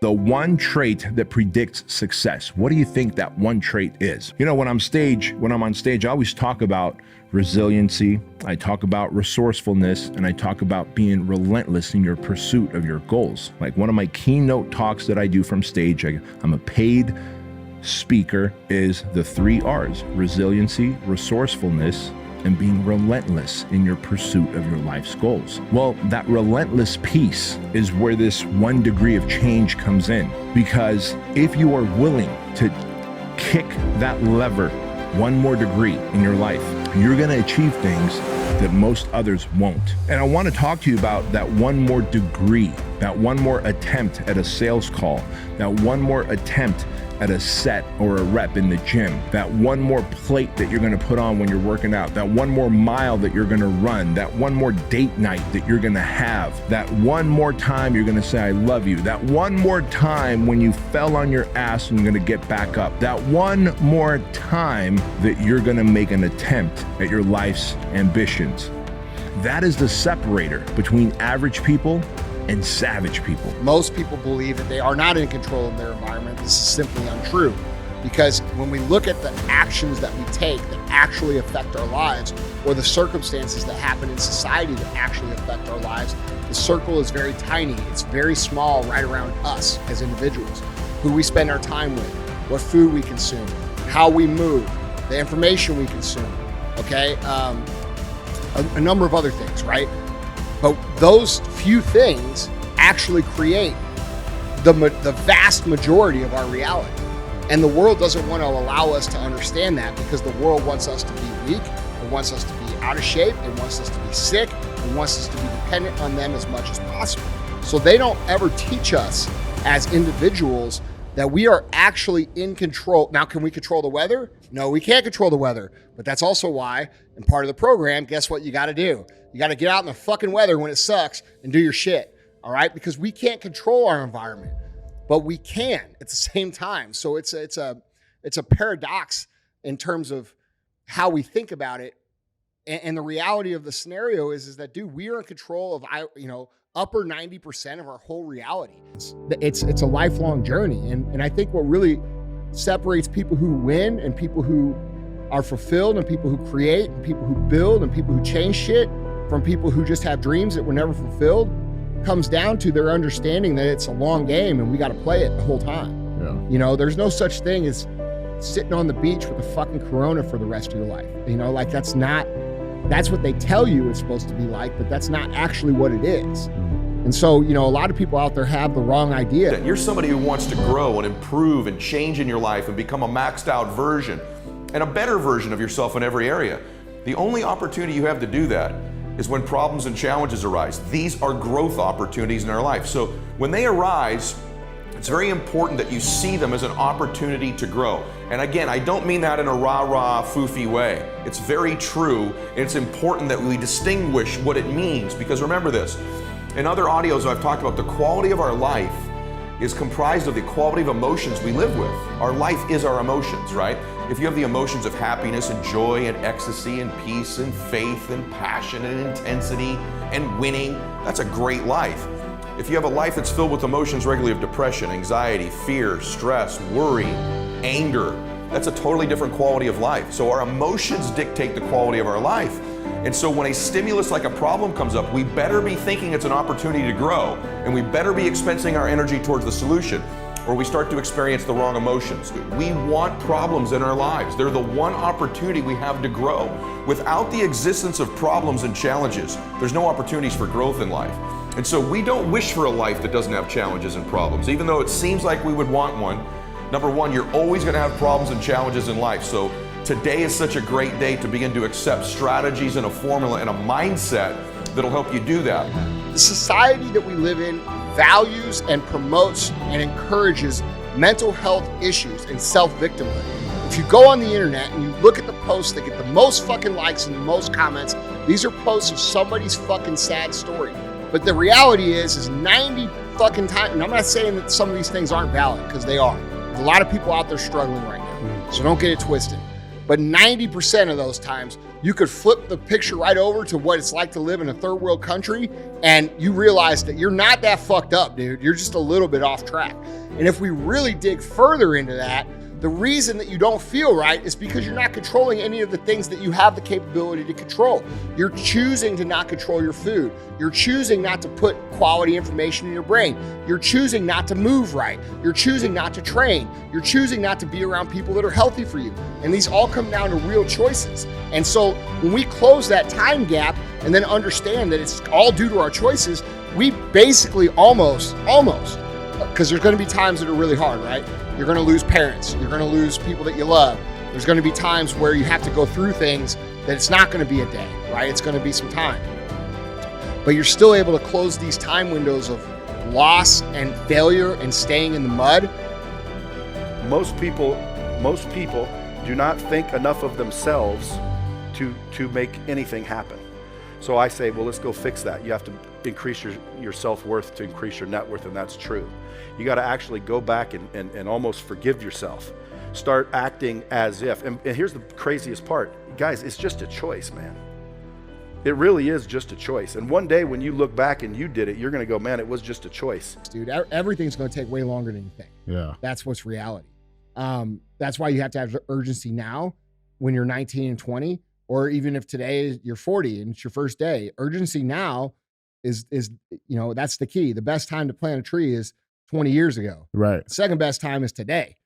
the one trait that predicts success. What do you think that one trait is? You know, when I'm on stage, I always talk about resiliency, I talk about resourcefulness, and I talk about being relentless in your pursuit of your goals. Like one of my keynote talks that I do from stage, I'm a paid speaker, is the 3 R's: resiliency, resourcefulness, and being relentless in your pursuit of your life's goals. Well, that relentless piece is where this 1 degree of change comes in. Because if you are willing to kick that lever 1 more degree in your life, you're gonna achieve things that most others won't. And I wanna talk to you about that 1 more degree, that 1 more attempt at a sales call, that 1 more attempt at a set or a rep in the gym, that 1 more plate that you're gonna put on when you're working out, that 1 more mile that you're gonna run, that 1 more date night that you're gonna have, that 1 more time you're gonna say, I love you, that 1 more time when you fell on your ass and you're gonna get back up, that 1 more time that you're gonna make an attempt at your life's ambitions. That is the separator between average people and savage people. Most people believe that they are not in control of their environment. This is simply untrue, because when we look at the actions that we take that actually affect our lives, or the circumstances that happen in society that actually affect our lives, the circle is very tiny. It's very small right around us as individuals, who we spend our time with, what food we consume, how we move, the information we consume, okay? A number of other things, right? But those few things actually create the vast majority of our reality. And the world doesn't want to allow us to understand that, because the world wants us to be weak, it wants us to be out of shape, it wants us to be sick, it wants us to be dependent on them as much as possible. So they don't ever teach us as individuals that we are actually in control. Now, can we control the weather? No, we can't control the weather. But that's also why, in part of the program, guess what you got to do? You got to get out in the fucking weather when it sucks and do your shit, all right? Because we can't control our environment, but we can at the same time. So it's a paradox in terms of how we think about it. And the reality of the scenario is that, dude, we are in control of, upper 90% of our whole reality. It's a lifelong journey. And I think what really separates people who win and people who are fulfilled and people who create and people who build and people who change shit from people who just have dreams that were never fulfilled comes down to their understanding that it's a long game and we got to play it the whole time. Yeah. You know, there's no such thing as sitting on the beach with a fucking Corona for the rest of your life. You know, like that's what they tell you it's supposed to be like, but that's not actually what it is. And so, a lot of people out there have the wrong idea. You're somebody who wants to grow and improve and change in your life and become a maxed out version and a better version of yourself in every area. The only opportunity you have to do that is when problems and challenges arise. These are growth opportunities in our life. So when they arise, it's very important that you see them as an opportunity to grow. And again, I don't mean that in a rah-rah, foofy way. It's very true. And it's important that we distinguish what it means, because remember this, in other audios I've talked about the quality of our life is comprised of the quality of emotions we live with. Our life is our emotions, right? If you have the emotions of happiness and joy and ecstasy and peace and faith and passion and intensity and winning, that's a great life. If you have a life that's filled with emotions regularly of depression, anxiety, fear, stress, worry, anger, that's a totally different quality of life. So our emotions dictate the quality of our life. And so when a stimulus like a problem comes up, we better be thinking it's an opportunity to grow, and we better be expensing our energy towards the solution, or we start to experience the wrong emotions. We want problems in our lives. They're the one opportunity we have to grow. Without the existence of problems and challenges, there's no opportunities for growth in life. And so we don't wish for a life that doesn't have challenges and problems, even though it seems like we would want one. Number one, you're always gonna have problems and challenges in life. So today is such a great day to begin to accept strategies and a formula and a mindset that'll help you do that. The society that we live in values and promotes and encourages mental health issues and self-victimhood. If you go on the internet and you look at the posts that get the most fucking likes and the most comments, these are posts of somebody's fucking sad story. But the reality is 90 fucking times, and I'm not saying that some of these things aren't valid, because they are. There's a lot of people out there struggling right now, so don't get it twisted. But 90% of those times, you could flip the picture right over to what it's like to live in a third world country, and you realize that you're not that fucked up, dude. You're just a little bit off track. And if we really dig further into that, the reason that you don't feel right is because you're not controlling any of the things that you have the capability to control. You're choosing to not control your food. You're choosing not to put quality information in your brain. You're choosing not to move right. You're choosing not to train. You're choosing not to be around people that are healthy for you. And these all come down to real choices. And so when we close that time gap and then understand that it's all due to our choices, we basically almost, because there's going to be times that are really hard, right? You're going to lose parents. You're going to lose people that you love. There's going to be times where you have to go through things that it's not going to be a day, right? It's going to be some time. But you're still able to close these time windows of loss and failure and staying in the mud. Most people do not think enough of themselves to make anything happen. So I say, well, let's go fix that. You have to increase your self-worth to increase your net worth, and that's true. You got to actually go back and almost forgive yourself. Start acting as if, and here's the craziest part. Guys, it's just a choice, man. It really is just a choice. And one day when you look back and you did it, you're going to go, man, it was just a choice. Dude, everything's going to take way longer than you think. Yeah. That's what's reality. That's why you have to have urgency now when you're 19 and 20, or even if today you're 40 and it's your first day. Urgency now is that's the key. The best time to plant a tree is 20 years ago. Right. The second best time is today.